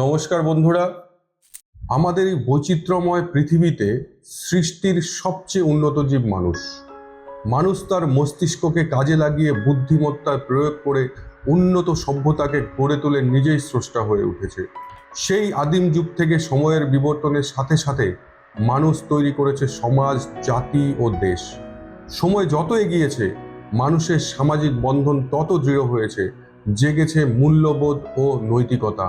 নমস্কার বন্ধুরা, আমাদের এই বৈচিত্র্যময় পৃথিবীতে সৃষ্টির সবচেয়ে উন্নত জীব মানুষ। মানুষ তার মস্তিষ্ককে কাজে লাগিয়ে বুদ্ধিমত্তার প্রয়োগ করে উন্নত সভ্যতাকে গড়ে তুলে নিজেই স্রষ্টা হয়ে উঠেছে। সেই আদিম যুগ থেকে সময়ের বিবর্তনের সাথে সাথে মানুষ তৈরি করেছে সমাজ, জাতি ও দেশ। সময় যত এগিয়েছে মানুষের সামাজিক বন্ধন তত দৃঢ় হয়েছে, জেগেছে মূল্যবোধ ও নৈতিকতা।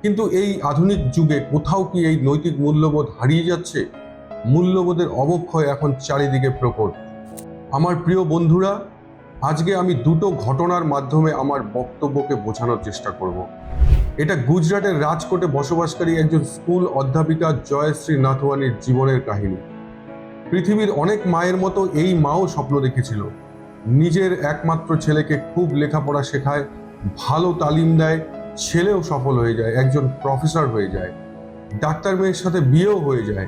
কিন্তু এই আধুনিক যুগে কোথাও কি এই নৈতিক মূল্যবোধ হারিয়ে যাচ্ছে? মূল্যবোধের অবক্ষয় এখন চারিদিকে প্রকট। আমার প্রিয় বন্ধুরা, আজকে আমি দুটো ঘটনার মাধ্যমে আমার বক্তব্যকে বোঝানোর চেষ্টা করব। এটা গুজরাটের রাজকোটে বসবাসকারী একজন স্কুল অধ্যাপিকা জয়শ্রী নাথওয়ানির জীবনের কাহিনী। পৃথিবীর অনেক মায়ের মতো এই মাও স্বপ্ন দেখেছিল, নিজের একমাত্র ছেলেকে খুব লেখাপড়া শেখায়, ভালো তালিম দেয়, ছেলেও সফল হয়ে যায়, একজন প্রফেসর হয়ে যায়, ডাক্তার মেয়ের সাথে বিয়েও হয়ে যায়।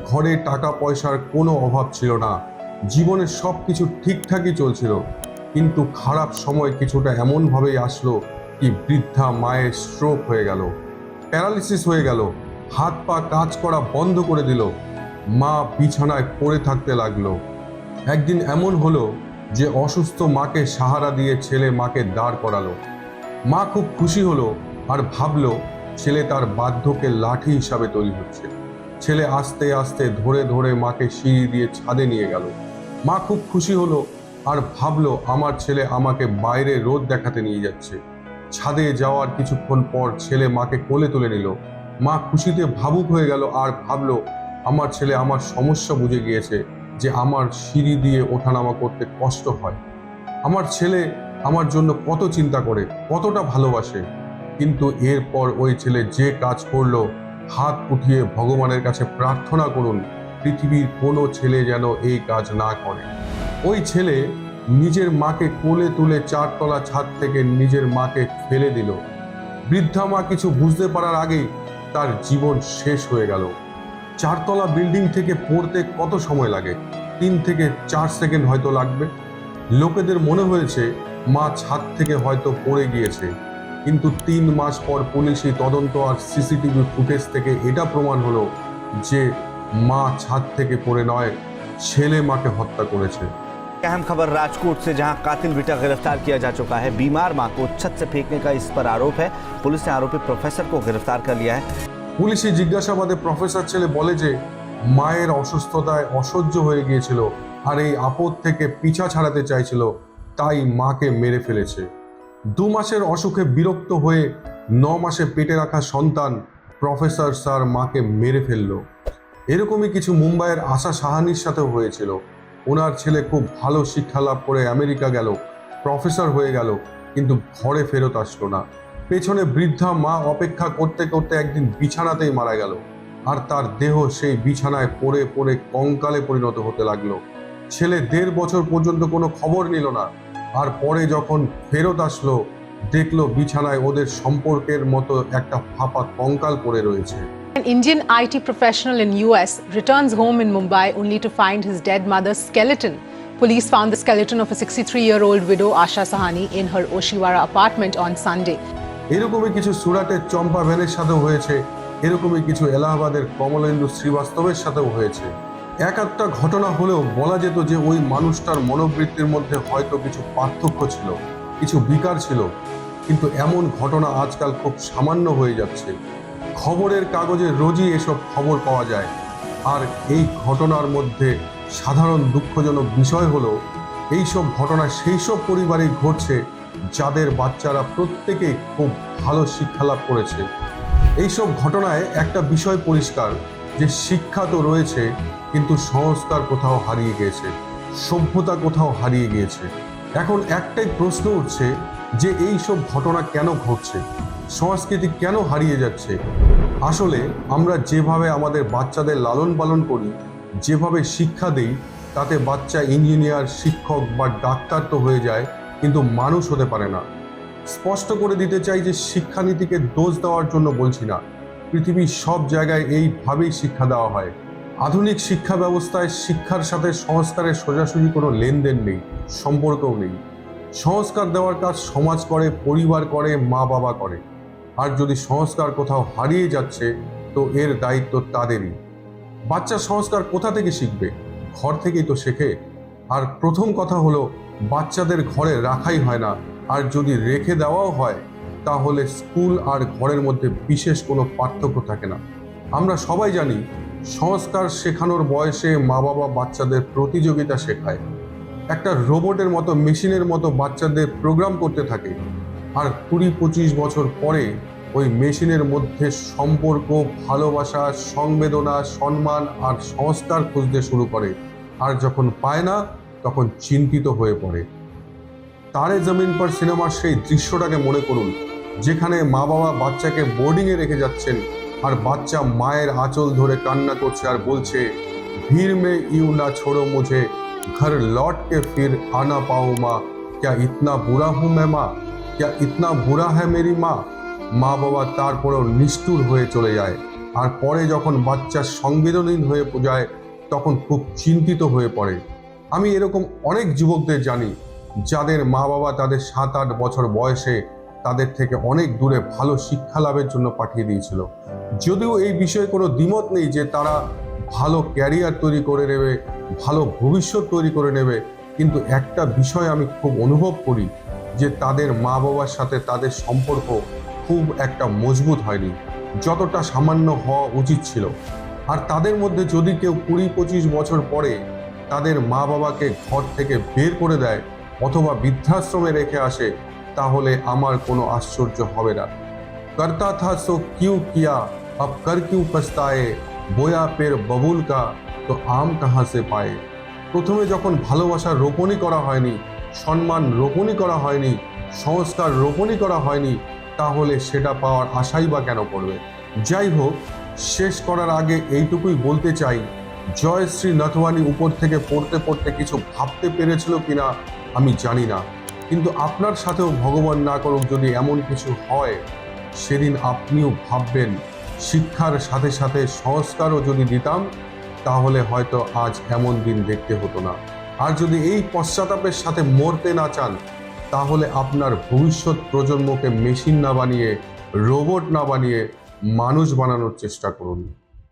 ঘরে টাকা পয়সার কোনো অভাব ছিল না, জীবনের সব কিছু ঠিকঠাকই চলছিল। কিন্তু খারাপ সময় কিছুটা এমনভাবেই আসলো কি বৃদ্ধা মায়ের স্ট্রোক হয়ে গেল, প্যারালিসিস হয়ে গেল, হাত পা কাজ করা বন্ধ করে দিল। মা বিছানায় পড়ে থাকতে লাগলো। একদিন এমন হলো যে অসুস্থ মাকে সাহারা দিয়ে ছেলে মাকে দাঁড় করালো। মা খুব খুশি হলো আর ভাবলো ছেলে তার বার্ধক্যের লাঠি হিসাবে তৈরি হচ্ছে। ছেলে আস্তে আস্তে ধরে ধরে মাকে সিঁড়ি দিয়ে ছাদে নিয়ে গেল। মা খুব খুশি হলো আর ভাবলো আমার ছেলে আমাকে বাইরে রোদ দেখাতে নিয়ে যাচ্ছে। ছাদে যাওয়ার কিছুক্ষণ পর ছেলে মাকে কোলে তুলে নিল। মা খুশিতে ভাবুক হয়ে গেল আর ভাবলো আমার ছেলে আমার সমস্যা বুঝে গিয়েছে, যে আমার সিঁড়ি দিয়ে ওঠানামা করতে কষ্ট হয়। আমার ছেলে আমার জন্য কত চিন্তা করে, কতটা ভালোবাসে। কিন্তু এরপর ওই ছেলে যে কাজ করলো, হাত উঠিয়ে ভগবানের কাছে প্রার্থনা করুন পৃথিবীর কোনো ছেলে যেন এই কাজ না করে। ওই ছেলে নিজের মাকে কোলে তুলে 4 তলা ছাদ থেকে নিজের মাকে ফেলে দিল। বৃদ্ধা মা কিছু বুঝতে পারার আগেই তার জীবন শেষ হয়ে গেল। 4 তলা বিল্ডিং থেকে পড়তে কত সময় লাগে? 3 থেকে 4 সেকেন্ড হয়তো লাগবে। লোকেদের মনে হয়েছে মা ছাদ থেকে হয়তো পড়ে গিয়েছে, কিন্তু 3 মাস পর পুলিশি তদন্ত আর সিসিটিভি ফুটেজ থেকে এটা প্রমাণ হলো যে মা ছাদ থেকে পড়ে নয়, ছেলে মাকে হত্যা করেছে। अहम खबर राजकोट से, जहां कातिल बेटा गिरफ्तार किया जा चुका है। बीमार मां को छत से फेंकने का इस पर आरोप है। पुलिस ने आरोपी प्रोफेसर को गिरफ्तार कर लिया है। পুলিশি জিজ্ঞাসাবাদে প্রফেসর ছেলে বলে যে মায়ের অসুস্থতায় অসহ্য হয়ে গিয়েছিল আর এই আপদ থেকে পিছা ছাড়াতে চাইছিল, তাই মাকে মেরে ফেলেছে। 2 মাসের অসুখে বিরক্ত হয়ে 9 মাসে পেটে রাখা সন্তান প্রফেসর স্যার মাকে মেরে ফেলল। এরকমই কিছু মুম্বাইয়ের আশা সাহানির সাথেও হয়েছিল। ওনার ছেলে খুব ভালো শিক্ষা লাভ করে আমেরিকা গেল, প্রফেসর হয়ে গেল, কিন্তু ঘরে ফেরত আসলো না। পেছনে বৃদ্ধা মা অপেক্ষা করতে করতে একদিন বিছানাতেই মারা গেল, আর তার দেহ সেই বিছানায় পড়ে পড়ে কঙ্কালে পরিণত হতে লাগলো। ছেলে 1.5 বছর পর্যন্ত কোনো খবর নিল না, আর পরে যখন ফেরত আসলো দেখলো বিছানায় ওদের সম্পর্কের মতো একটা ফাঁপা কঙ্কাল পড়ে রয়েছে। An Indian IT professional in US returns home in Mumbai only to find his dead mother's skeleton. Police found the skeleton of a 63-year-old widow Asha Sahani in her Oshiwara apartment on Sunday. এরকমই কিছু সুরাটের চম্পা ভ্যানের সাথেও হয়েছে, এরকমই কিছু এলাহাবাদের কমলেন্দু শ্রীবাস্তবের সাথেও হয়েছে। এক একটা ঘটনা হলেও বলা যেত যে ওই মানুষটার মনোবৃত্তির মধ্যে হয়তো কিছু পার্থক্য ছিল, কিছু বিকার ছিল। কিন্তু এমন ঘটনা আজকাল খুব সামান্য হয়ে যাচ্ছে। খবরের কাগজে রোজই এসব খবর পাওয়া যায়। আর এই ঘটনার মধ্যে সাধারণ দুঃখজনক বিষয় হলো এইসব ঘটনা সেই সব পরিবারেই ঘটছে যাদের বাচ্চারা প্রত্যেকেই খুব ভালো শিক্ষা লাভ করেছে। এইসব ঘটনায় একটা বিষয় পরিষ্কার, যে শিক্ষা তো রয়েছে কিন্তু সংস্কার কোথাও হারিয়ে গিয়েছে, সভ্যতা কোথাও হারিয়ে গিয়েছে। এখন একটাই প্রশ্ন উঠছে যে এই সব ঘটনা কেন ঘটছে, সংস্কৃতি কেন হারিয়ে যাচ্ছে। আসলে আমরা যেভাবে আমাদের বাচ্চাদের লালন পালন করি, যেভাবে শিক্ষা দেই, তাতে বাচ্চা ইঞ্জিনিয়ার, শিক্ষক বা ডাক্তার তো হয়ে যায়, কিন্তু মানুষ হতে পারে না। স্পষ্ট করে দিতে চাই যে শিক্ষানীতিকে দোষ দেওয়ার জন্য বলছি না, পৃথিবীর সব জায়গায় এইভাবেই শিক্ষা দেওয়া হয়। আধুনিক শিক্ষা ব্যবস্থায় শিক্ষার সাথে সংস্কারের সোজাসুজি কোনো লেনদেন নেই, সম্পর্কও নেই। সংস্কার দেওয়ার কাজ সমাজ করে, পরিবার করে, মা বাবা করে। আর যদি সংস্কার কোথাও হারিয়ে যাচ্ছে তো এর দায়িত্ব তাদেরই। বাচ্চা সংস্কার কোথা থেকে শিখবে? ঘর থেকেই তো শেখে। আর প্রথম কথা হলো, বাচ্চাদের ঘরে রাখাই হয় না, আর যদি রেখে দেওয়াও হয় তাহলে স্কুল আর ঘরের মধ্যে বিশেষ কোনো পার্থক্য থাকে না। আমরা সবাই জানি সংস্কার শেখানোর বয়সে মা বাবা বাচ্চাদের প্রতিযোগিতা শেখায়। একটা রোবটের মতো, মেশিনের মতো বাচ্চাদের প্রোগ্রাম করতে থাকে, আর 20-25 বছর পরে ওই মেশিনের মধ্যে সম্পর্ক, ভালোবাসা, সংবেদনা, সম্মান আর সংস্কার খুঁজতে শুরু করে, আর যখন পায় না তখন চিন্তিত হয়ে পড়ে। তারে জমিন পর সিনেমার সেই দৃশ্যটাকে মনে করুন, যেখানে মা বাবা বাচ্চাকে বোর্ডিংয়ে রেখে যাচ্ছেন আর বাচ্চা মায়ের আঁচল ধরে কান্না করছে আর বলছে, ভিড় মে ইউ না ছোড়ো মুঝে, ঘর লौट के फिर आना पाऊं माँ, क्या इतना बुरा हूं मैं माँ, क्या इतना बुरा है मेरी माँ। মা বাবা তারপরেও নিষ্ঠুর হয়ে চলে যায়, আর পরে যখন বাচ্চা সংবেদনহীন হয়ে যায় তখন খুব চিন্তিত হয়ে পড়ে। আমি এরকম অনেক যুবকদের জানি যাদের মা বাবা তাদের 7-8 বছর বয়সে তাদের থেকে অনেক দূরে ভালো শিক্ষা লাভের জন্য পাঠিয়ে দিয়েছিল। যদিও এই বিষয়ে কোনো দ্বিমত নেই যে তারা ভালো ক্যারিয়ার তৈরি করে নেবে, ভালো ভবিষ্যৎ তৈরি করে নেবে, কিন্তু একটা বিষয় আমি খুব অনুভব করি যে তাদের মা বাবার সাথে তাদের সম্পর্ক খুব একটা মজবুত হয়নি, যতটা সামান্য হওয়া উচিত ছিল। আর তাদের মধ্যে যদি কেউ 20-25 বছর পরে তাদের মা বাবাকে ঘর থেকে বের করে দেয় অথবা বৃদ্ধাশ্রমে রেখে আসে, তাহলে আমার কোনো আশ্চর্য হবে না। করতা থা সো কিউ কিয়া, আব কর কিউ পছতায়ে, বোয়া পের ববুল কা তো আম কাহা সে পায়ে। প্রথমে যখন ভালোবাসা রোপণই করা হয়নি, সম্মান রোপণই করা হয়নি, সংস্কার রোপণই করা হয়নি, তাহলে সেটা পাওয়ার আশাই বা কেন করবে? যাই হোক, শেষ করার আগে এইটুকুই বলতে চাই, জয়শ্রী নথওয়ানি উপর থেকে পড়তে পড়তে কিছু ভাবতে পেরেছিল কিনা আমি জানি না, কিন্তু আপনার সাথেও ভগবান না করুক যদি এমন কিছু হয়, সেদিন আপনিও ভাববেন শিক্ষার সাথে সাথে সংস্কারও যদি দিতাম তাহলে হয়তো আজ এমন দিন দেখতে হতো না। আর যদি এই পশ্চাতাপের সাথে মরতে না চান, তাহলে আপনার ভবিষ্যৎ প্রজন্মকে মেশিন না বানিয়ে, রোবট না বানিয়ে মানুষ বানানোর চেষ্টা করুন।